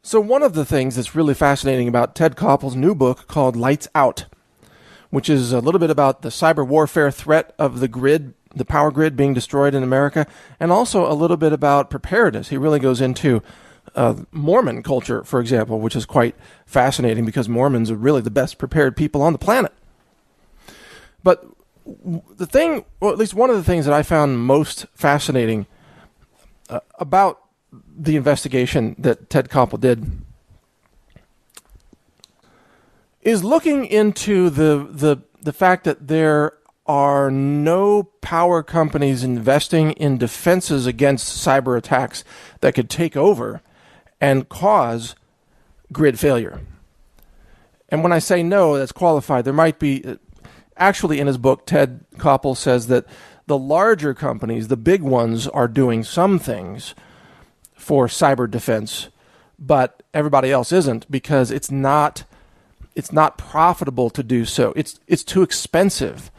So one of the things that's really fascinating about Ted Koppel's new book called Lights Out, which is a little bit about the cyber warfare threat of the grid, the power grid being destroyed in America, and also a little bit about preparedness. He really goes into Mormon culture, for example, which is quite fascinating because Mormons are really the best prepared people on the planet. But the thing, or at least one of the things that I found most fascinating about the investigation that Ted Koppel did is looking into the fact that there are no power companies investing in defenses against cyber attacks that could take over and cause grid failure. And when I say no, that's qualified. There might be, actually in his book, Ted Koppel says that the larger companies, the big ones, are doing some things for cyber defense, but everybody else isn't because it's not profitable to do so. It's too expensive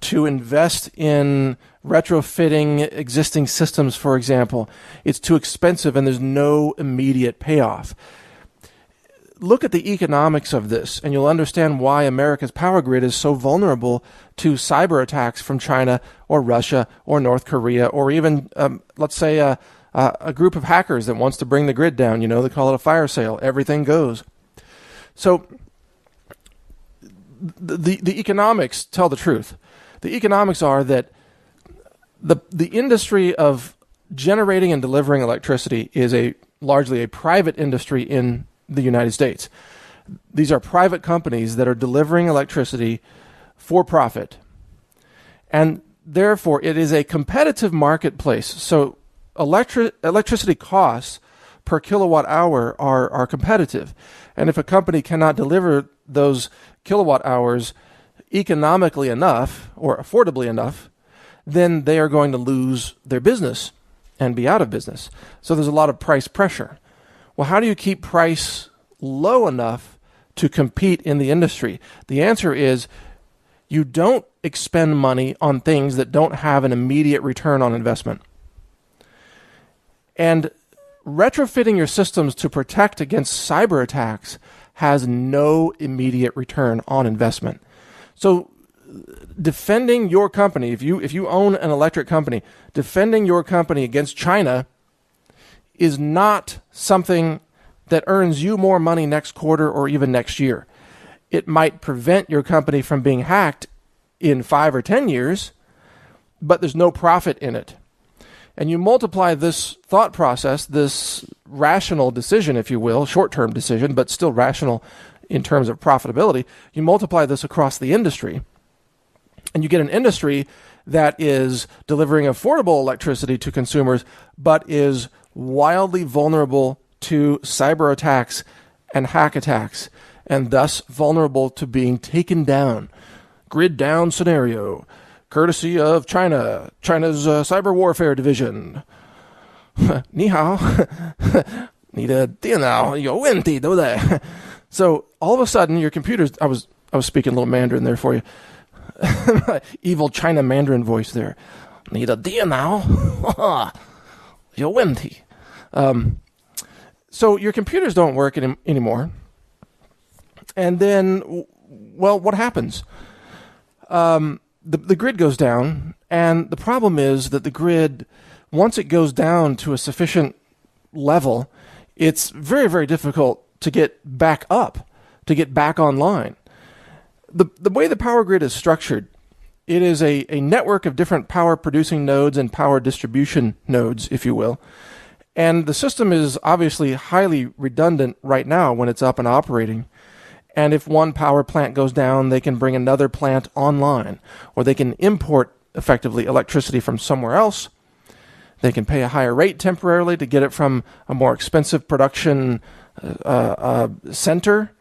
to invest in retrofitting existing systems, for example. It's too expensive and there's no immediate payoff. Look at the economics of this and you'll understand why America's power grid is so vulnerable to cyber attacks from China or Russia or North Korea or even, let's say, a group of hackers that wants to bring the grid down. They call it a fire sale. Everything goes. So the economics tell the truth. The economics are that the industry of generating and delivering electricity is largely a private industry in the United States. These are private companies that are delivering electricity for profit. And therefore, it is a competitive marketplace. So electricity costs per kilowatt hour are competitive. And if a company cannot deliver those kilowatt hours economically enough or affordably enough, then they are going to lose their business and be out of business. So there's a lot of price pressure. Well, how do you keep price low enough to compete in the industry? The answer is you don't expend money on things that don't have an immediate return on investment. And retrofitting your systems to protect against cyber attacks has no immediate return on investment. So defending your company, if you own an electric company, defending your company against China is not something that earns you more money next quarter or even next year. It might prevent your company from being hacked in 5 or 10 years, but there's no profit in it. And you multiply this thought process, this rational decision, if you will, short-term decision, but still rational in terms of profitability, you multiply this across the industry, and you get an industry that is delivering affordable electricity to consumers, but is wildly vulnerable to cyber attacks and hack attacks, and thus vulnerable to being taken down. Grid down scenario, courtesy of China's cyber warfare division. 你好，你的电脑有问题，对不对? So all of a sudden, your computers. I was speaking a little Mandarin there for you. Evil China Mandarin voice there. 你的电脑有问题. So your computers don't work anymore. And then, well, what happens? The grid goes down, and the problem is that the grid, once it goes down to a sufficient level, it's very, very difficult to get back up, to get back online. The way the power grid is structured, it is a network of different power producing nodes and power distribution nodes, if you will. And the system is obviously highly redundant right now when it's up and operating. And if one power plant goes down, they can bring another plant online, or they can import effectively electricity from somewhere else. They can pay a higher rate temporarily to get it from a more expensive production center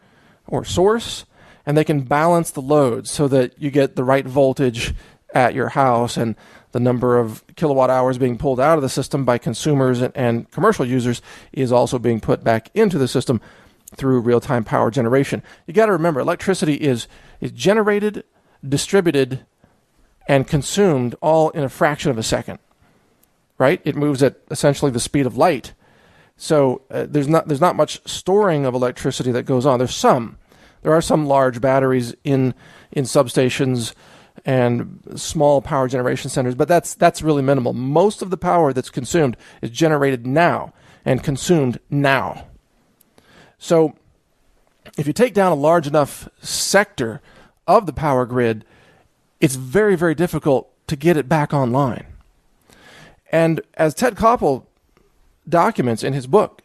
or source, and they can balance the load so that you get the right voltage at your house, and the number of kilowatt hours being pulled out of the system by consumers and commercial users is also being put back into the system through real-time power generation. You got to remember, electricity is generated, distributed, and consumed all in a fraction of a second, right? It moves at essentially the speed of light. So there's not much storing of electricity that goes on. There are some large batteries in substations and small power generation centers, but that's really minimal. Most of the power that's consumed is generated now and consumed now. So if you take down a large enough sector of the power grid, it's very, very difficult to get it back online. And as Ted Koppel documents in his book,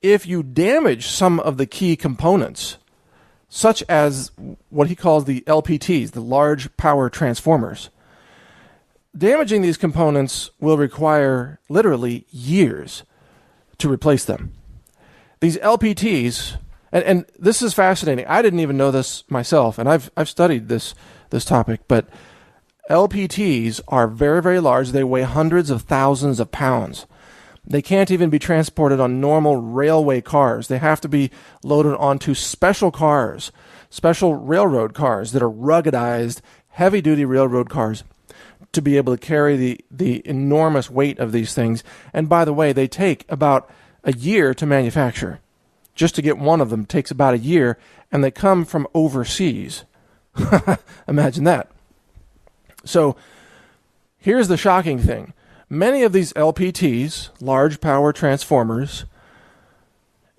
if you damage some of the key components, such as what he calls the LPTs, the large power transformers, damaging these components will require literally years to replace them. These LPTs, and this is fascinating. I didn't even know this myself, and I've studied this topic, but LPTs are very, very large. They weigh hundreds of thousands of pounds. They can't even be transported on normal railway cars. They have to be loaded onto special cars, special railroad cars that are ruggedized, heavy-duty railroad cars to be able to carry the enormous weight of these things. And by the way, they take about a year to manufacture. Just to get one of them takes about a year, and they come from overseas. Imagine that. So here's the shocking thing. Many of these LPTs, large power transformers,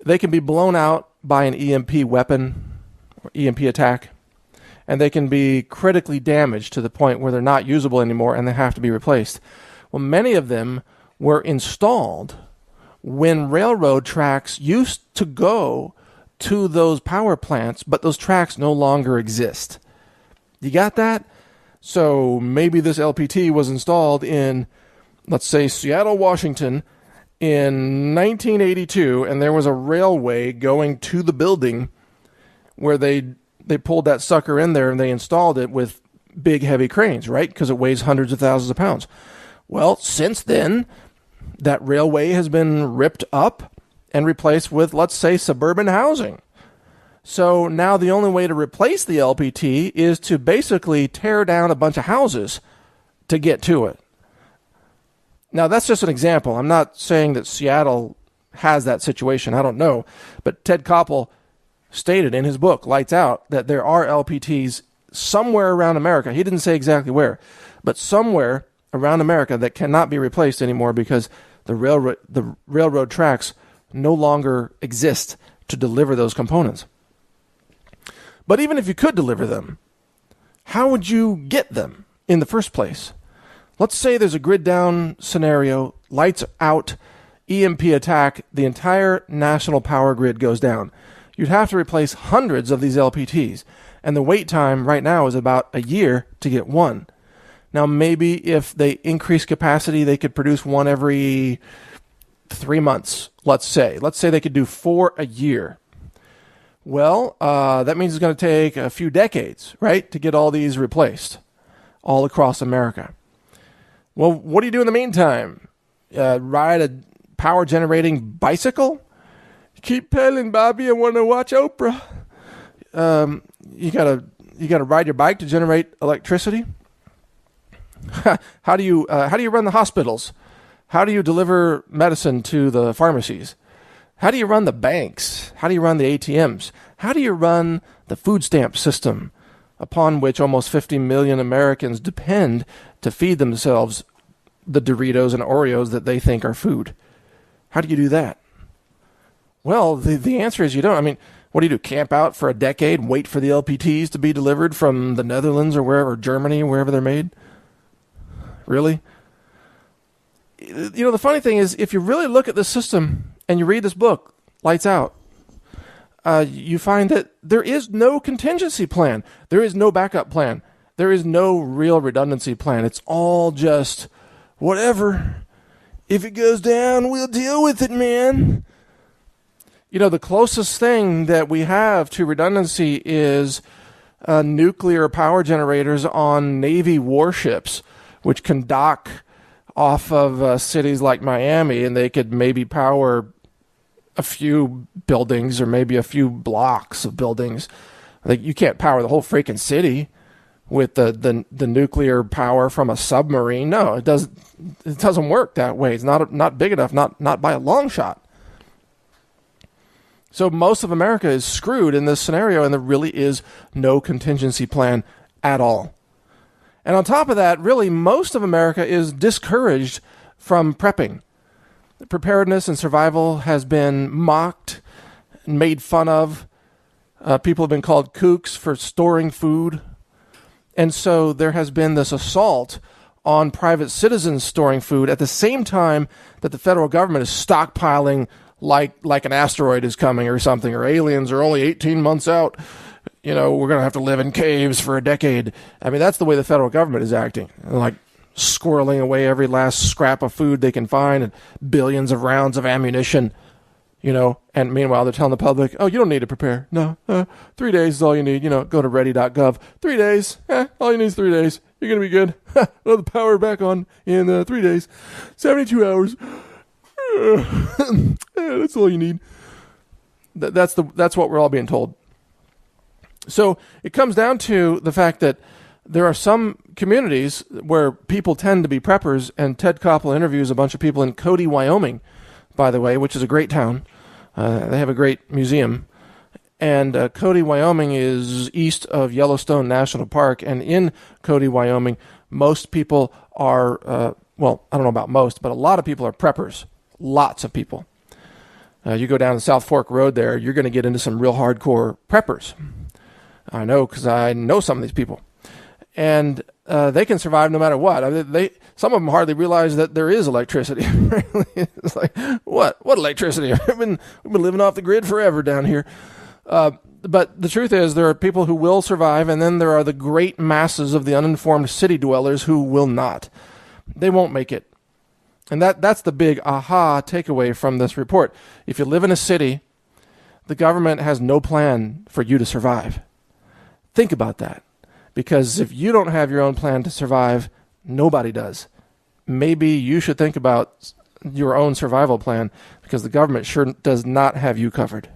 they can be blown out by an EMP weapon or EMP attack, and they can be critically damaged to the point where they're not usable anymore and they have to be replaced. Well, many of them were installed when railroad tracks used to go to those power plants, but those tracks no longer exist. You got that? So maybe this LPT was installed in, let's say, Seattle, Washington in 1982, and there was a railway going to the building where they pulled that sucker in there and they installed it with big, heavy cranes, right? Because it weighs hundreds of thousands of pounds. Well, since then, that railway has been ripped up and replaced with, let's say, suburban housing. So now the only way to replace the LPT is to basically tear down a bunch of houses to get to it. Now, that's just an example. I'm not saying that Seattle has that situation. I don't know. But Ted Koppel stated in his book, Lights Out, that there are LPTs somewhere around America. He didn't say exactly where, but somewhere around America that cannot be replaced anymore because the railroad tracks no longer exist to deliver those components. But even if you could deliver them, how would you get them in the first place? Let's say there's a grid down scenario, lights out, EMP attack, the entire national power grid goes down. You'd have to replace hundreds of these LPTs, and the wait time right now is about a year to get one. Now, maybe if they increase capacity, they could produce one every 3 months, let's say. Let's say they could do 4 a year. Well, that means it's going to take a few decades, right, to get all these replaced all across America. Well, what do you do in the meantime? Ride a power-generating bicycle? Keep pedaling, Bobby. I want to watch Oprah. You gotta ride your bike to generate electricity. How do you run the hospitals? How do you deliver medicine to the pharmacies? How do you run the banks? How do you run the ATMs? How do you run the food stamp system upon which almost 50 million Americans depend to feed themselves the Doritos and Oreos that they think are food? How do you do that? Well, the answer is you don't. I mean, what do you do? Camp out for a decade, wait for the LPTs to be delivered from the Netherlands or wherever, Germany, wherever they're made? Really? You know, the funny thing is, if you really look at the system and you read this book, Lights Out, you find that there is no contingency plan. There is no backup plan. There is no real redundancy plan. It's all just whatever. If it goes down, we'll deal with it, man. You know, the closest thing that we have to redundancy is nuclear power generators on Navy warships, which can dock off of cities like Miami, and they could maybe power a few buildings or maybe a few blocks of buildings. Like, you can't power the whole freaking city with the nuclear power from a submarine. No, it doesn't work that way. It's not big enough, not by a long shot. So most of America is screwed in this scenario, and there really is no contingency plan at all. And on top of that, really, most of America is discouraged from prepping. Preparedness and survival has been mocked and made fun of. People have been called kooks for storing food. And so there has been this assault on private citizens storing food at the same time that the federal government is stockpiling like an asteroid is coming or something, or aliens are only 18 months out. We're going to have to live in caves for a decade. I mean, that's the way the federal government is acting. Like squirreling away every last scrap of food they can find and billions of rounds of ammunition, and meanwhile they're telling the public, oh, you don't need to prepare. No, 3 days is all you need. Go to ready.gov. 3 days. All you need is 3 days. You're going to be good. We'll have the power back on in 3 days. 72 hours. That's all you need. That's what we're all being told. So it comes down to the fact that there are some communities where people tend to be preppers, and Ted Koppel interviews a bunch of people in Cody, Wyoming, by the way, which is a great town. They have a great museum. And Cody, Wyoming is east of Yellowstone National Park. And in Cody, Wyoming, most people are, I don't know about most, but a lot of people are preppers. Lots of people. You go down the South Fork Road there, you're going to get into some real hardcore preppers. I know because I know some of these people. And they can survive no matter what. Some of them hardly realize that there is electricity. It's like, what electricity? We've been living off the grid forever down here. But the truth is, there are people who will survive, and then there are the great masses of the uninformed city dwellers who will not. They won't make it. And that's the big aha takeaway from this report. If you live in a city, the government has no plan for you to survive. Think about that. Because if you don't have your own plan to survive, nobody does. Maybe you should think about your own survival plan, because the government sure does not have you covered.